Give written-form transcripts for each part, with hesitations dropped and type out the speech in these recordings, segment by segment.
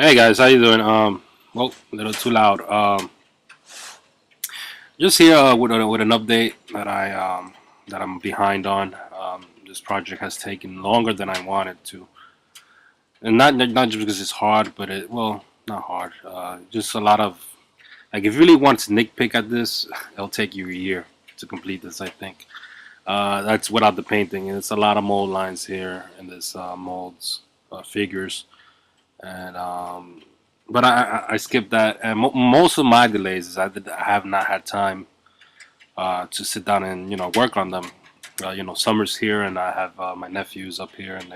Hey guys, how you doing? Well, a little too loud. Just here with an update that I'm behind on. This project has taken longer than I wanted to, and not just because it's hard, but not hard. Just a lot of like if you really want to nitpick at this, it'll take you a year to complete this. I think. That's without the painting. It's a lot of mold lines here in this molds figures, and but I skipped that. And most of my delays is I have not had time to sit down and work on them. Summer's here, and I have my nephews up here, and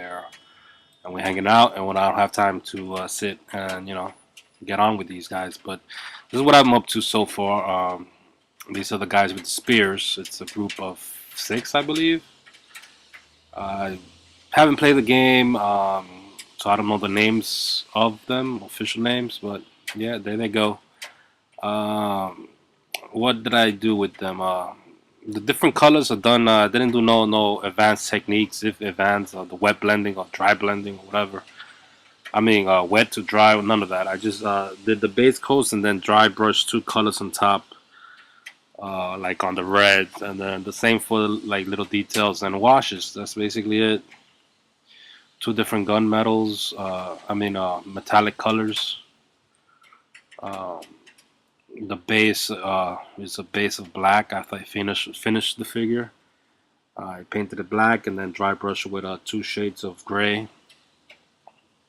we're hanging out. And when I don't have time to sit and get on with these guys, but this is what I'm up to so far. These are the guys with the spears. It's a group of six, I believe. I haven't played the game, so I don't know the names of them, official names, but yeah, there they go. Um, what did I do with them? The different colors are done. I didn't do no advanced techniques, if advanced, or the wet blending or dry blending or whatever. I mean, wet to dry, none of that. I just did the base coats and then dry brush two colors on top, like on the reds, and then the same for like little details and washes. That's basically it. Two different gun metals. Metallic colors. Um, the base is a base of black. After I finished the figure, I painted it black and then dry brush with two shades of gray.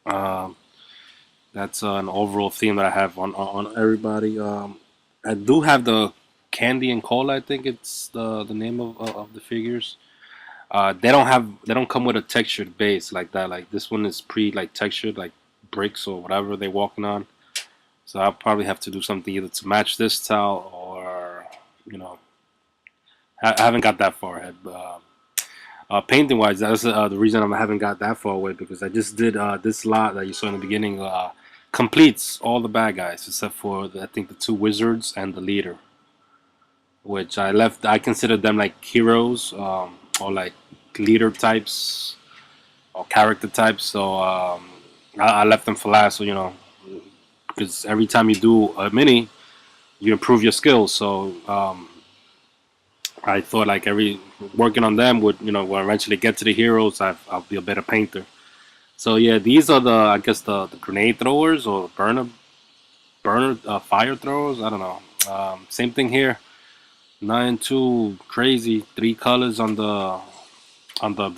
Um, that's an overall theme that I have on everybody. I do have the candy and cola. I think it's the name of the figures. They don't come with a textured base like that. Like this one is pre like textured like bricks or whatever they're walking on. So I'll probably have to do something either to match this style or you know I haven't got that far ahead. But, painting wise, that's the reason I haven't got that far away because I just did this lot that you saw in the beginning completes all the bad guys except for I think the two wizards and the leader, which I left. I consider them like heroes or like leader types or character types. So I left them for last. So because every time you do a mini, you improve your skills. So I thought like every working on them would will eventually get to the heroes. I'll be a better painter. So yeah, these are the I guess the grenade throwers or burner fire throwers. I don't know. Same thing here. 9-2 crazy. Three colors on the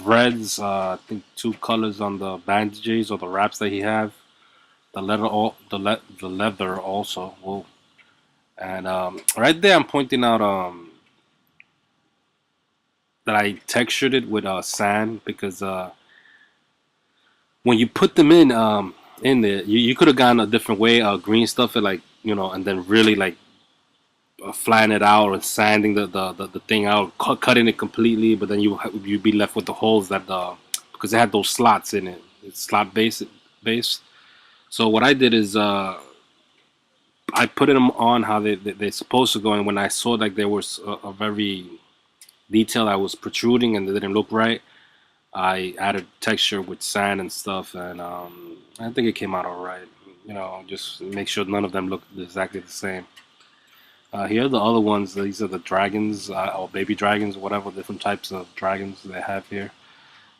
reds. I think two colors on the bandages or the wraps that he have. The leather all the leather also. Whoa. And right there, I'm pointing out that I textured it with sand because when you put them in there, you could have gone a different way, green stuff it like and then really like flatten it out or sanding the thing out, cutting it completely. But then you'd be left with the holes that because it had those slots in it, it's slot base. So what I did is I put them on how they're supposed to go, and when I saw like there was a very detail that was protruding and it didn't look right, I added texture with sand and stuff, and I think it came out all right. Just make sure none of them look exactly the same. Here are the other ones. These are the dragons or baby dragons, whatever different types of dragons they have here.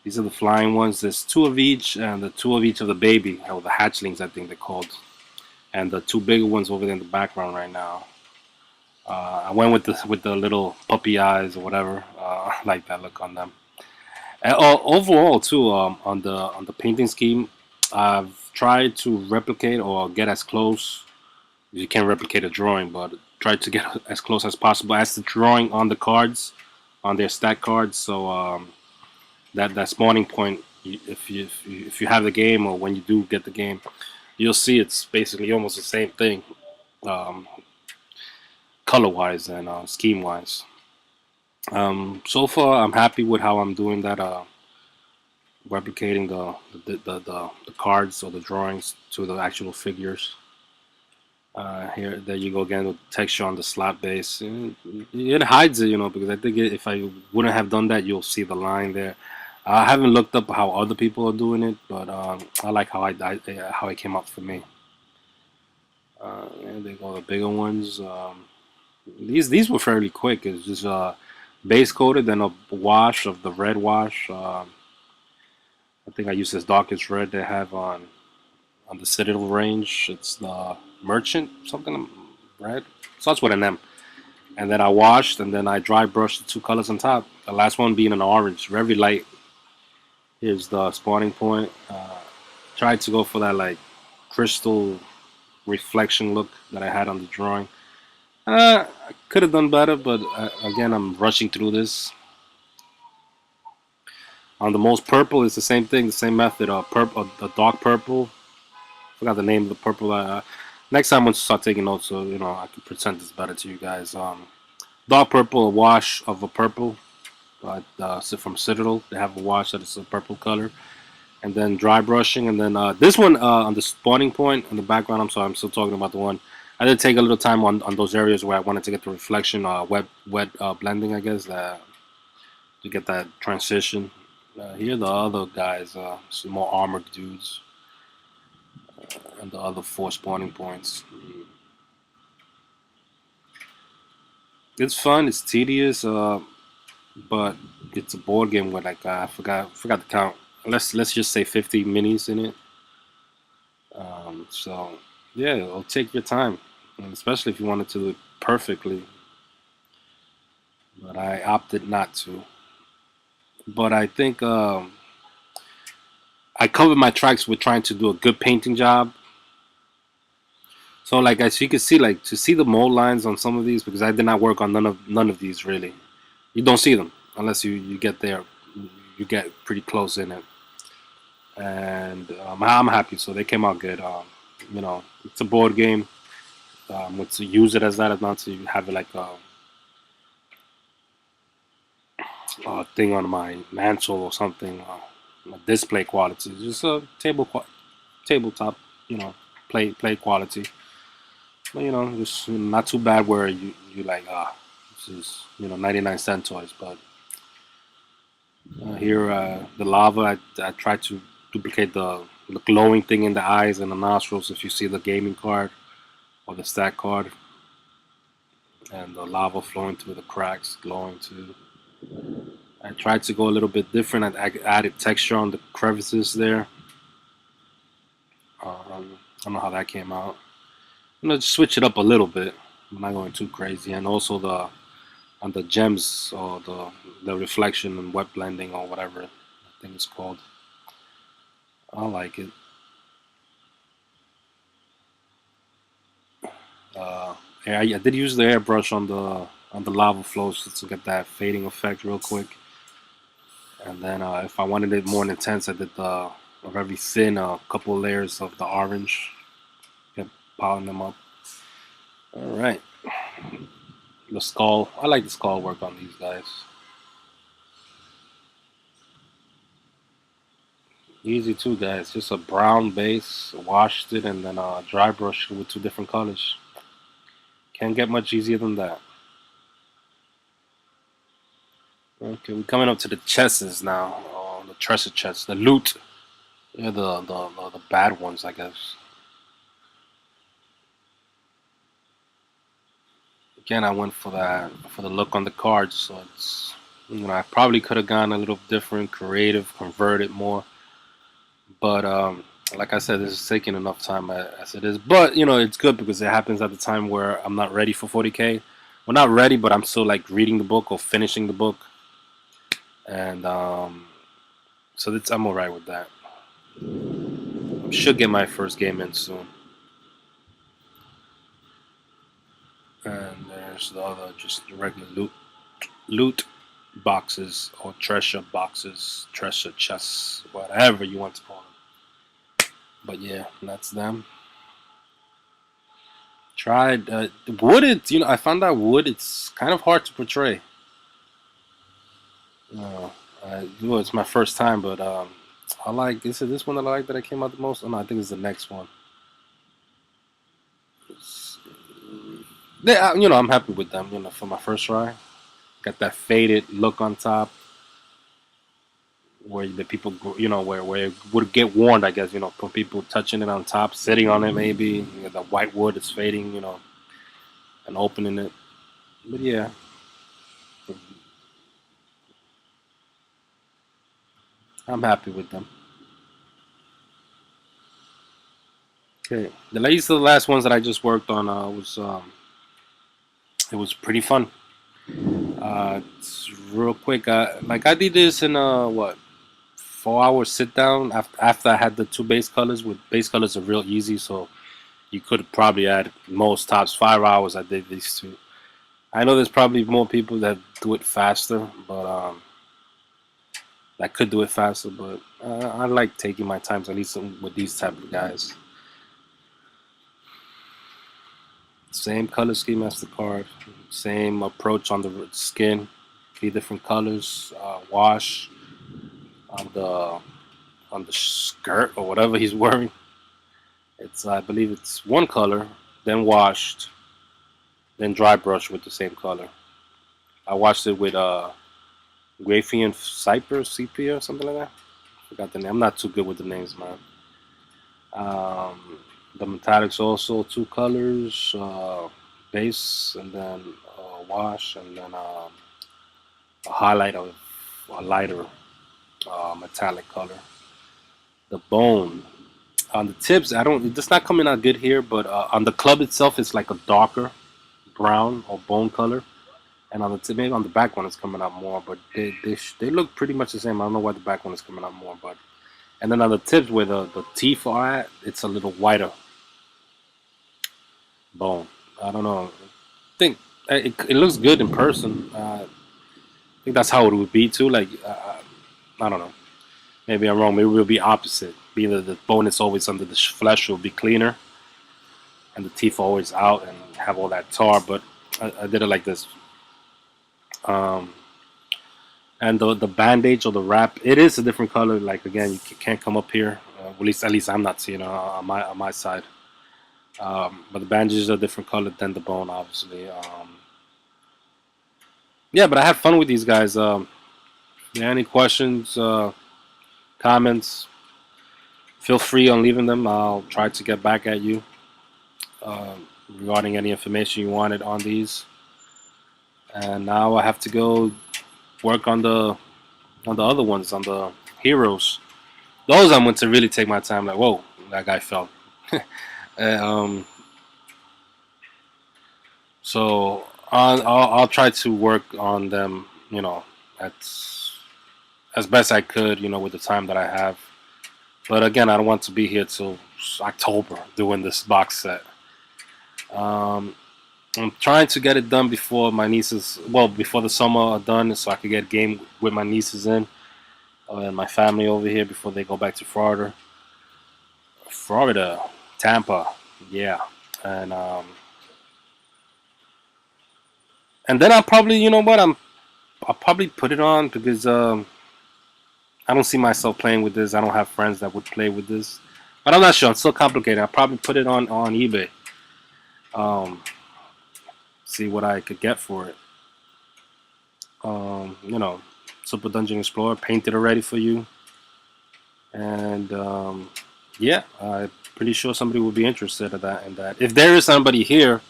These are the flying ones. There's two of each, and the two of each of the baby, or the hatchlings, I think they're called, and the two bigger ones over there in the background right now. I went with the little puppy eyes or whatever. I like that look on them. And, overall, too, on the painting scheme, I've tried to replicate or get as close. You can't replicate a drawing, but try to get as close as possible as the drawing on the cards, on their stack cards. So that spawning point, if you have the game or when you do get the game, you'll see it's basically almost the same thing, um, color wise and scheme wise. So far, I'm happy with how I'm doing that. Replicating the cards or the drawings to the actual figures. Here, there you go again with texture on the slot base. It hides it, because I think if I wouldn't have done that, you'll see the line there. I haven't looked up how other people are doing it, but I like how I how it came out for me. And they go the bigger ones. These were fairly quick. It's just base coated, then a wash of the red wash. I think I used this darkest red they have on the Citadel range. It's the Merchant something red. Starts with an M. And then I washed, and then I dry brushed the two colors on top. The last one being an orange, very light. Here's the spawning point. Tried to go for that like crystal reflection look that I had on the drawing. I could have done better, but again, I'm rushing through this. On the most purple, it's the same thing, the same method. Purple, the dark purple. Forgot the name of the purple. Next time, once I start taking notes, so I can present this better to you guys. Dark purple, a wash of a purple. From Citadel, they have a wash that is a purple color, and then dry brushing, and then this one on the spawning point in the background. I'm sorry, I'm still talking about the one. I did take a little time on those areas where I wanted to get the reflection, wet blending, I guess, to get that transition. Here, the other guys, some more armored dudes, and the other four spawning points. It's fun. It's tedious, but it's a board game with like I forgot the count. Let's just say 50 minis in it. So yeah, it'll take your time, and especially if you wanted to do it perfectly. But I opted not to. But I think I covered my tracks with trying to do a good painting job. So like as you can see, like to see the mold lines on some of these, because I did not work on none of these really. You don't see them unless you get there, you get pretty close in it, and I'm happy. So they came out good. It's a board game. To use it as that, is not to have it like a thing on my mantle or something. A display quality, just a tabletop, you know, play quality. But, just not too bad where you like this is 99-cent toys. But here the lava, I tried to duplicate the glowing thing in the eyes and the nostrils. If you see the gaming card or the stack card, and the lava flowing through the cracks, glowing too. I tried to go a little bit different. I added texture on the crevices there. I don't know how that came out. Just switch it up a little bit. I'm not going too crazy. And also on the gems or the reflection and wet blending or whatever I think it's called. I like it. Yeah, I did use the airbrush on the lava flows to get that fading effect real quick. And then if I wanted it more intense, I did a very thin couple layers of the orange. Kept piling them up. All right. The skull. I like the skull work on these guys. Easy too, guys. Just a brown base, washed it, and then dry brush it with two different colors. Can't get much easier than that. Okay, we're coming up to the chests now. The treasure chests, the loot. Yeah, the bad ones, I guess. Again, I went for the look on the cards, so it's I probably could have gone a little different, creative, converted more, but like I said, this is taking enough time as it is. But it's good because it happens at the time where I'm not ready for 40K. Well, not ready, but I'm still like reading the book or finishing the book, and so I'm alright with that. I should get my first game in soon. And there's the other, just regular loot boxes or treasure boxes, treasure chests, whatever you want to call them. But yeah, that's them. Tried wood. I found out wood. It's kind of hard to portray. Well, it's my first time, but I like. Is it this one that I like that I came out the most? Oh, no, I think it's the next one. Yeah, I'm happy with them. For my first try, got that faded look on top. where the people, where it would get worn, I guess, from people touching it on top, sitting on it, maybe the white wood is fading, and opening it. But yeah, I'm happy with them. Okay, the last ones that I just worked on was it was pretty fun. It's real quick. Like I did this in what 4 hours sit down after I had the two base colors. With base colors are real easy, so you could probably add most tops 5 hours. I did these two. I know there's probably more people that do it faster, but that could do it faster. But I like taking my times at least with these type of guys. Same color scheme as the card, same approach on the skin, 3 different colors, wash on the skirt or whatever he's wearing. It's I believe it's one color, then washed, then dry brush with the same color. I washed it with Graphian Cypress sepia or something like that. Forgot the name. I'm not too good with the names, man. Um, the metallics also 2 colors, base and then wash and then a highlight of a lighter metallic color. The bone on the tips, I don't. It's not coming out good here, but on the club itself, it's like a darker brown or bone color, and on the tip, maybe on the back one, it's coming out more. But they look pretty much the same. I don't know why the back one is coming out more, but and then on the tips where the teeth are at, it's a little whiter bone. I don't know. I think it looks good in person. I think that's how it would be too. Like I don't know. Maybe I'm wrong. Maybe it will be opposite. Being that the bone is always under the flesh, will be cleaner, and the teeth are always out and have all that tar. But I did it like this. Um, and the bandage or the wrap, it is a different color. Like again, you can't come up here. At least I'm not seeing it on my side. But the bandages are a different color than the bone, obviously. Yeah, but I had fun with these guys. Yeah, any questions, comments? Feel free on leaving them. I'll try to get back at you regarding any information you wanted on these. And now I have to go work on the other ones, on the heroes. Those I'm going to really take my time. Like, whoa, that guy fell. um, so I'll try to work on them. As best I could. With the time that I have. But again, I don't want to be here till October doing this box set. Um, I'm trying to get it done before my nieces, well, before the summer are done, so I could get a game with my nieces in and my family over here before they go back to Florida. Florida, Tampa, yeah, and and then I'll probably, you know what, I'll probably put it on because I don't see myself playing with this. I don't have friends that would play with this, but I'm not sure. It's so complicated. I'll probably put it on eBay. Um, See what I could get for it. You know, Super Dungeon Explorer painted already for you, and yeah, I'm pretty sure somebody will be interested in that. If there is somebody here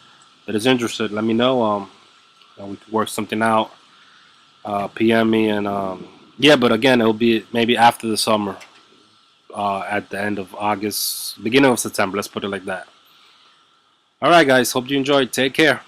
that is interested, let me know. We could work something out. PM me and yeah, but again, it'll be maybe after the summer, at the end of August, beginning of September. Let's put it like that. All right, guys. Hope you enjoyed. Take care.